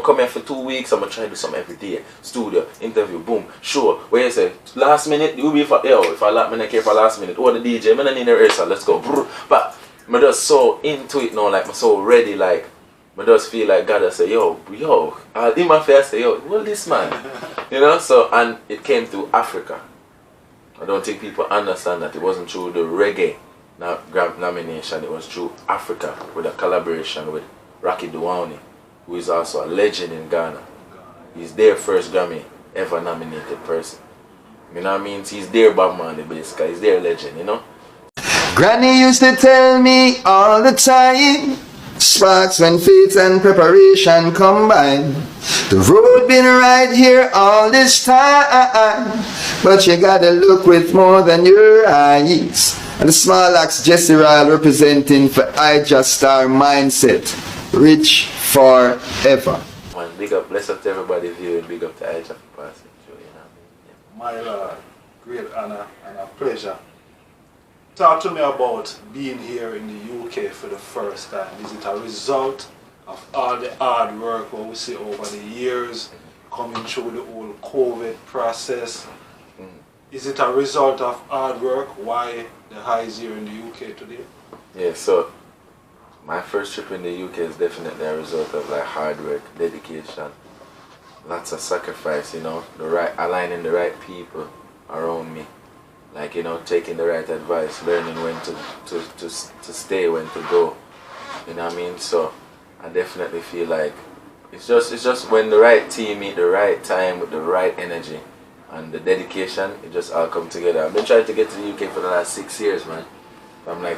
I come here for 2 weeks, I'm gonna try to do something every day. Studio, interview, boom, show. Where you say, last minute, you be for, yo, if I like me, I care for last minute. Oh, the DJ, I don't need a rehearsal, let's go. But I'm just so into it now, like, I'm so ready, like, I just feel like God, I say, yo, in my face, I say, yo, well, this man, you know, so, and it came through Africa. I don't think people understand that it wasn't through the reggae Grammy nomination, it was through Africa with a collaboration with Dawuni, who is also a legend in Ghana. He's their first Grammy ever nominated person. You know what I mean? He's their Bob Marley basically, he's their legend, you know? Granny used to tell me all the time, sparks when faith and preparation combine. The road been right here all this time, but you gotta look with more than your eyes. And the small axe Jesse Ryle representing for I Just Star Mindset, rich forever. Man, big up, bless up to everybody viewing, big up to I Just passing through, you know. My Lord, great honor and a pleasure. Talk to me about being here in the UK for the first time. Is it a result of all the hard work what we see over the years, coming through the whole COVID process? Is it a result of hard work? Why the highs here in the UK today? Yeah, so my first trip in the UK is definitely a result of like hard work, dedication, lots of sacrifice, you know, aligning the right people around me. Like, you know, taking the right advice, learning when to stay, when to go. You know what I mean? So I definitely feel like it's just when the right team meet the right time with the right energy and the dedication, it just all come together. I've been trying to get to the UK for the last 6 years, man. From I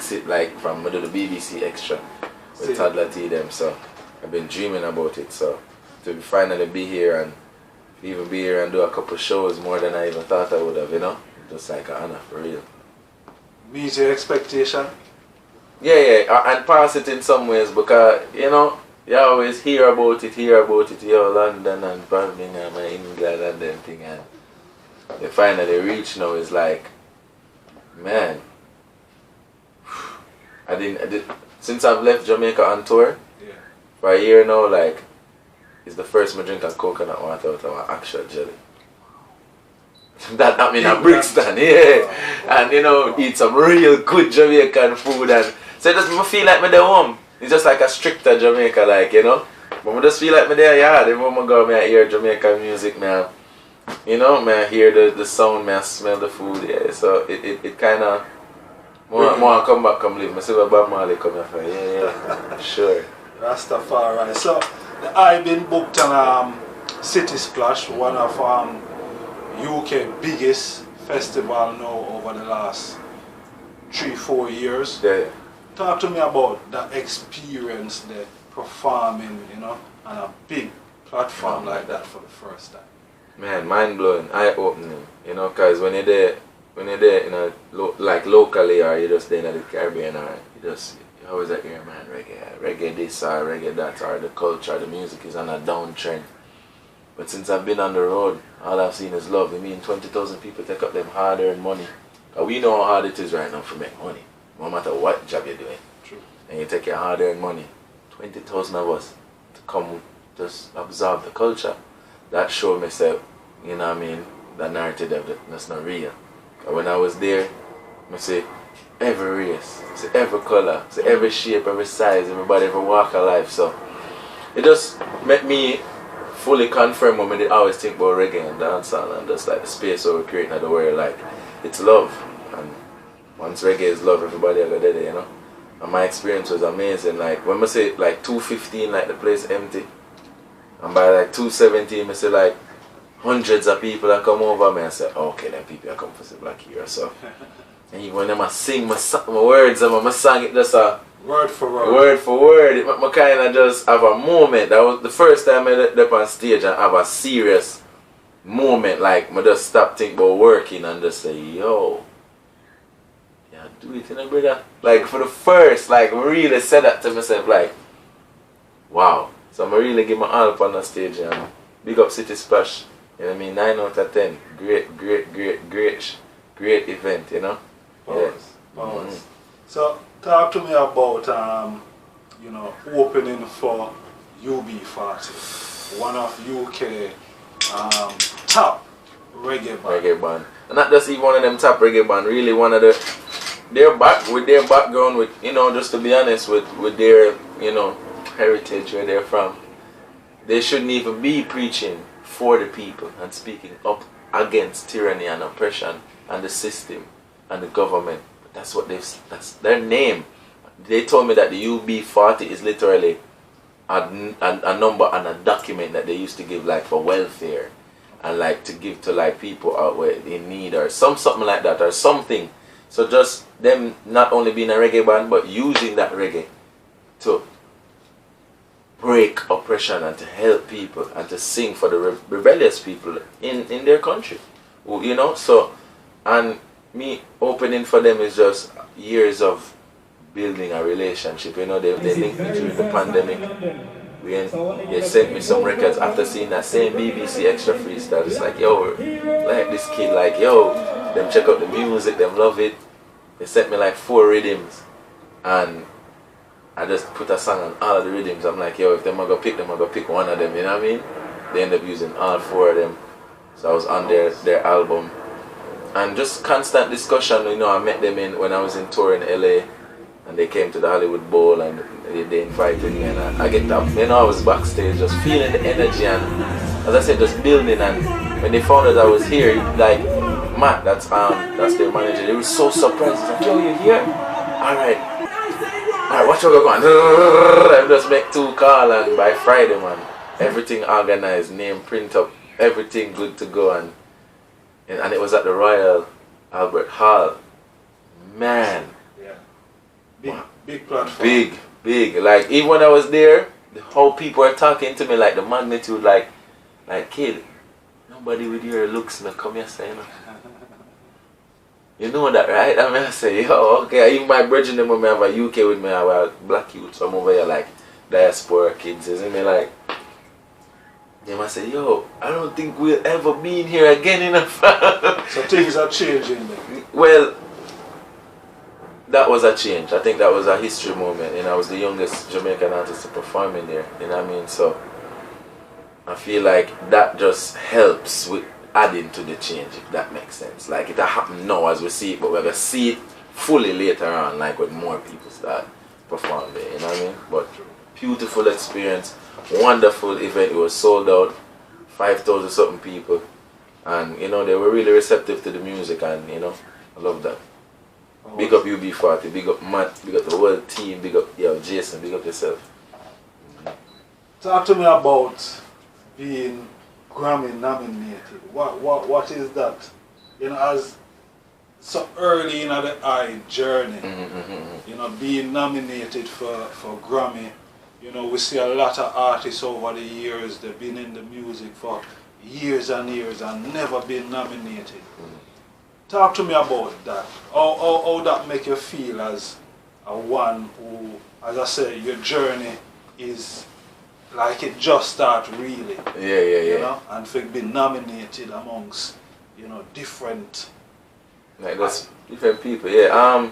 do the BBC Extra with Toddler T them, so I've been dreaming about it. So to finally be here and even be here and do a couple shows more than I even thought I would have, you know? Just like an honor, for real. Meet your expectation? Yeah, and pass it in some ways because, you know, you always hear about it, yo, London and Birmingham and England and them thing, and they finally reach now is like, man, I didn't since I've left Jamaica on tour, for a year now, like, it's the first I drink a coconut water out of an actual jelly. That I mean a Brixton, yeah. And you know, eat some real good Jamaican food, and so it doesn't feel like me there home. It's just like a stricter Jamaica, like, you know. But I just feel like me there, yeah. The moment I go, I hear Jamaican music, man. You know, I hear the sound, I smell the food, yeah. So it kind of more come back, come live. I see where Bob Marley come here for, yeah, sure. Rastafari. So I've been booked on City Splash, one of UK biggest festival now over the last 3-4 years. Yeah. Talk to me about that experience, that performing, you know, on a big platform like that for the first time. Man, mind blowing, eye opening, you know, cause when you're there, you know, like locally or you're just there in the Caribbean, or you always like, yeah, man, reggae this or reggae that, or the culture, the music is on a downtrend. But since I've been on the road, all I've seen is love. I mean, 20,000 people take up them hard-earned money. We know how hard it is right now to make money, no matter what job you're doing. True. And you take your hard-earned money, 20,000 of us, to come just absorb the culture. That showed me, say, you know what I mean, that narrative that's not real. And when I was there, I say, every race, say every color, say every shape, every size, everybody, every walk of life. So it just made me fully confirm when I always think about reggae and dancehall and just like the space that we're creating in the world, like it's love, and once reggae is love, everybody will get it, you know. And my experience was amazing. Like when I say like 2:15, like the place empty, and by like 2:17, I say like hundreds of people that come over me and say, okay, then people are coming for the Black Hero. So and even when I sing my words, and my song, it just a word for word. Word for word. I kind of just have a moment. That was the first time I got up on stage and have a serious moment. Like, I just stop thinking about working and just say, yo, yeah, do it, you know, brother. Like, for the first, like, really said that to myself, like, wow. So I really give my all up on the stage and big up City Splash. You know what I mean? 9 out of 10. Great event, you know? Powers. So talk to me about you know, opening for UB40. one of UK top reggae band. Reggae band. And not just even one of them top reggae band, really one of the their background with, you know, just to be honest, with their, you know, heritage where they're from, they shouldn't even be preaching for the people and speaking up against tyranny and oppression and the system and the government. That's what that's their name. They told me that the UB40 is literally a number and a document that they used to give like for welfare and like to give to like people out where in need or something like that or something. So just them not only being a reggae band but using that reggae to break oppression and to help people and to sing for the rebellious people in their country, you know. So, and me opening for them is just years of building a relationship, you know. They linked me during the pandemic when they sent me some records after seeing that same BBC Extra Freestyle. It's like, yo, like this kid, like, yo, them check out the music, them love it. They sent me like 4 rhythms and I just put a song on all of the rhythms. I'm like, yo, if them are gonna pick them, I'm gonna pick one of them, you know what I mean? They end up using all 4 of them. So I was on their album. And just constant discussion, you know. I met them when I was in tour in LA and they came to the Hollywood Bowl and they invited me and I get up, you know, I was backstage just feeling the energy and, as I said, just building. And when they found out I was here, like, Matt, that's their manager, they were so surprised. He's like, yo, you here? Alright, watch what we're going. I just make 2 calls and by Friday, man, everything organized, name, print up, everything good to go. And it was at the Royal Albert Hall. Man. Yeah. Big platform. Big. Like, even when I was there, the whole people were talking to me, like the magnitude, like kid, nobody with your looks now come here saying, you know that, right? I mean, I say, yo, okay. Even my brethren, them when I have a UK with me, I have a black youth, so I'm over here like diaspora kids, isn't it? Like, they must say, yo, I don't think we'll ever be in here again, you know. So things are changing then. Well, that was a change. I think that was a history moment, and I was the youngest Jamaican artist to perform in there, you know what I mean? So I feel like that just helps with adding to the change, if that makes sense. Like, it'll happen now as we see it, but we're going to see it fully later on, like when more people start performing there, you know what I mean? But beautiful experience, wonderful event. It was sold out, 5,000 something people, and you know, they were really receptive to the music, and you know, I love that. Big up UB40, big up Matt, big up the whole team, big up Jason, big up yourself. Talk to me about being Grammy nominated. What is that? You know, as so early in the journey, you know, being nominated for Grammy. You know, we see a lot of artists over the years, they've been in the music for years and years and never been nominated. Talk to me about that. How that make you feel as a one who, as I say, your journey is like it just started really. Yeah. You know, and for being nominated amongst, you know, different. Like that's different people, yeah.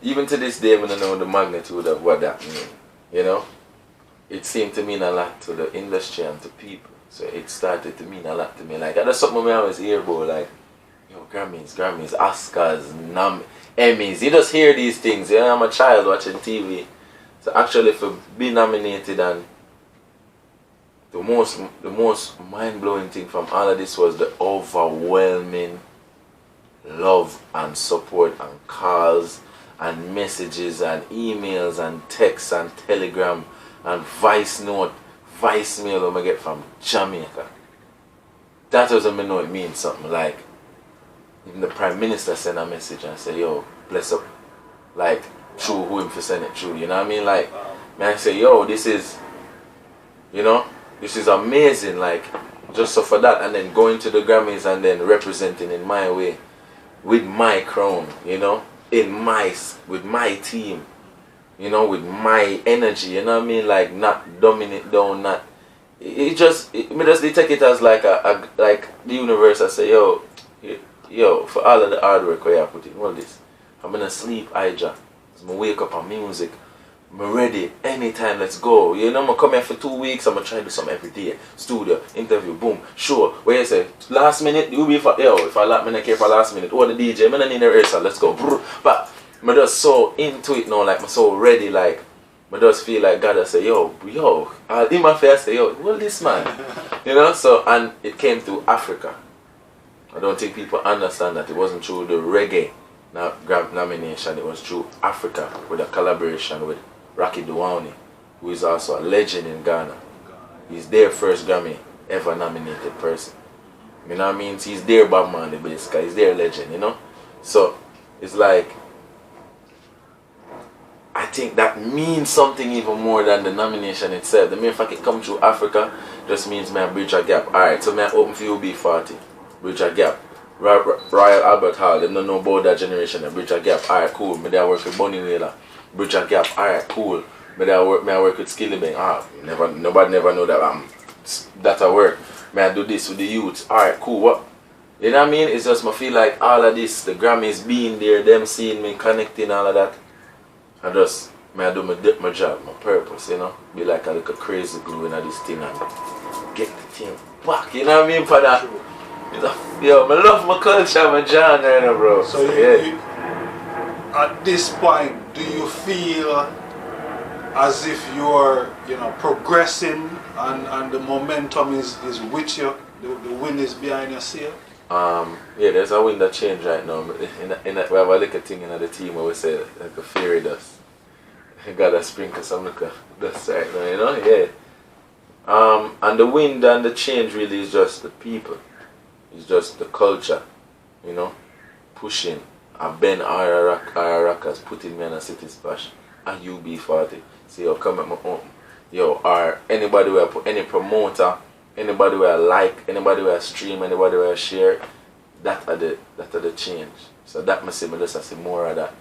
Even to this day, I don't know the magnitude of what that means. You know, it seemed to mean a lot to the industry and to people. So it started to mean a lot to me. Like that's something I always hear about, like, yo, Grammys, Oscars, Emmys. You just hear these things. You know, I'm a child watching TV. So actually, for being nominated, and the most mind-blowing thing from all of this was the overwhelming love and support and calls and messages and emails and texts and telegram and voicemail I get from Jamaica. That was when I know it means something. Like, even the Prime Minister sent a message and said, yo, bless up, like, through who him for send it through, you know what I mean? Like, man, I say, yo, this is, you know, this is amazing, like, just so for that, and then going to the Grammys and then representing in my way, with my crown, you know, with my team, you know, with my energy, you know what I mean? Like, not dumbing it down, not, me just take it as like like the universe. I say, yo, for all of the hard work I put in, all this, I'm gonna sleep, I'm wake up on music, I'm ready. Anytime, let's go. You know, I'm come here for 2 weeks. I'm gonna try to do something every day. Studio, interview, boom, show. Where you say, last minute, you be for, yo, if I like, me care for last minute. Or the DJ, I don't need a rehearsal, let's go. But I'm just so into it now, like, I'm so ready, like, I just feel like God, I say, yo, in my face, I say, yo, what this man? You know, so, and it came through Africa. I don't think people understand that it wasn't through the reggae Grammy nomination, it was through Africa with a collaboration with Dawuni, who is also a legend in Ghana. He's their first Grammy ever nominated person. You know what I mean? He's their Bob Marley basically, he's their legend, you know? So, it's like, I think that means something even more than the nomination itself. The mere fact it come through Africa just means me I bridge a gap. Alright, so me I open for UB40, bridge a gap. Royal Albert Hall, they don't know about that generation, they bridge a gap. Alright, cool. Me I work with Bunny Wailer, bridge a gap. Alright, cool. Me I work with Skilly Bang. Nobody never know that that I work. Me I do this with the youth. Alright, cool. What? You know what I mean? It's just I feel like all of this, the Grammys being there, them seeing me, connecting, all of that. I just, I do my job, my purpose, you know? Be like a little crazy glue in this thing and get the thing back, you know what I mean? For that, yo, I love my culture, my genre, bro. So you, at this point, do you feel as if you're, you know, progressing and the momentum is with you, the wind is behind your sail? Yeah, there's a wind that change right now. We have a little thing in the team where we say like a fairy dust. You gotta sprinkle some little dust right now, you know? Yeah. And the wind and the change really is just the people. It's just the culture, you know? Pushing. And Ben Rockers putting me on a city splash. And UB40. See, yo, come at my home. Yo, or anybody where put any promoter, anybody where I like, anybody where I stream, anybody where I share, that are the change. So that must say me just see more of that.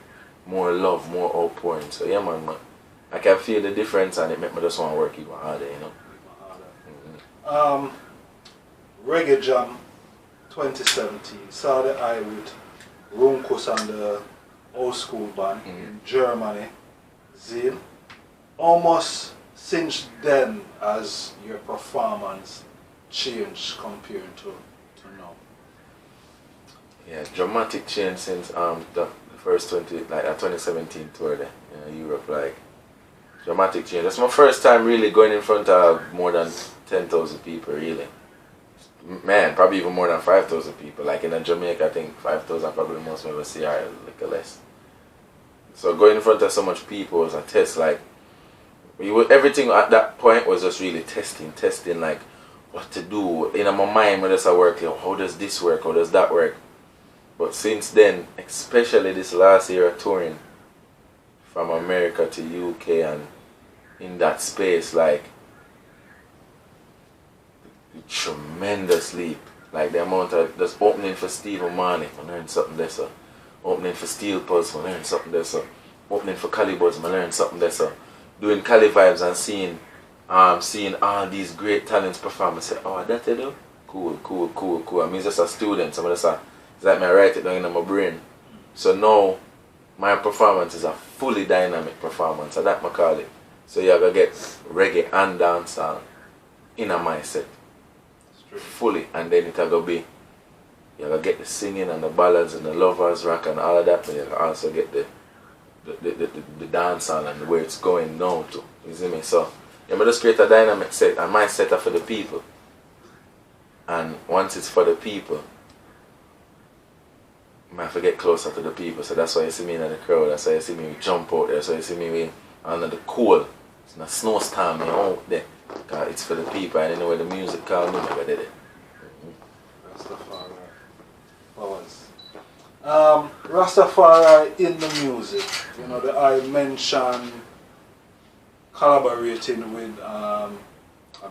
More love, more outpouring. So yeah man, I can feel the difference and it make me just want to work even harder, you know. Reggae Jam 2017 saw the eye with Runkus and the old school band in Germany, Zane. Almost since then as your performance changed compared to now? Yeah, dramatic change since the first 2017 tour there, you know, Europe, like dramatic change. That's my first time really going in front of more than 10,000 people really. Man, probably even more than 5,000 people. Like in Jamaica, I think 5,000 probably most of us see are like less. So going in front of so much people was a test. Like everything at that point was just really testing like what to do. In my mind, when I work, you know, how does this work? How does that work? But since then, especially this last year of touring from America to UK and in that space, like tremendous leap. Like the amount of just opening for Stephen Marley, I learned something there, so. Opening for Steel Pulse, I learned something there, so. Opening for Cali Buds, I learned something there, so. Doing Cali Vibes and seeing all these great talents perform, I say, oh, that they do? Cool. I mean, just a student, it's like I write it down in my brain. So now, my performance is a fully dynamic performance, so that I call it. So you have to get reggae and dancehall in a mindset. Fully, and then it will be, you have to get the singing and the ballads and the lovers rock and all of that, but you have to also get the dancehall and where it's going now to. You see me? So you just create a dynamic set, and my set are for the people. And once it's for the people, I have to get closer to the people. So that's why you see me in the crowd, that's why you see me jump out there, so you see me under the cold. It's not snowstorm out there. Cause it's for the people, and anyway the music called me, I did it. Rastafari. Rastafari in the music. You know, I mentioned collaborating with a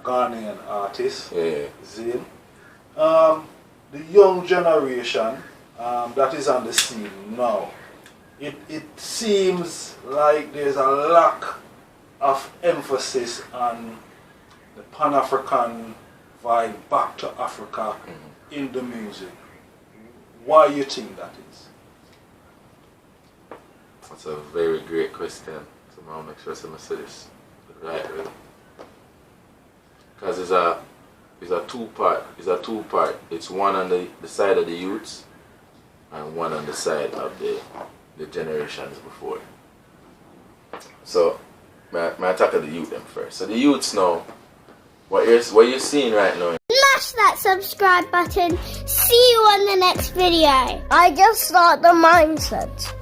Ghanaian artist, Zane. The young generation that is on the scene now, it seems like there's a lack of emphasis on the Pan-African vibe back to Africa in the music. Why you think that is? That's a very great question. So I'll make sure I say this right way. Because it's a two-part. It's one on the side of the youths and one on the side of the generations before. So I tackle the youth them first. So the youths now, what you're seeing right now. Smash that subscribe button. See you on the next video. I just start the mindset.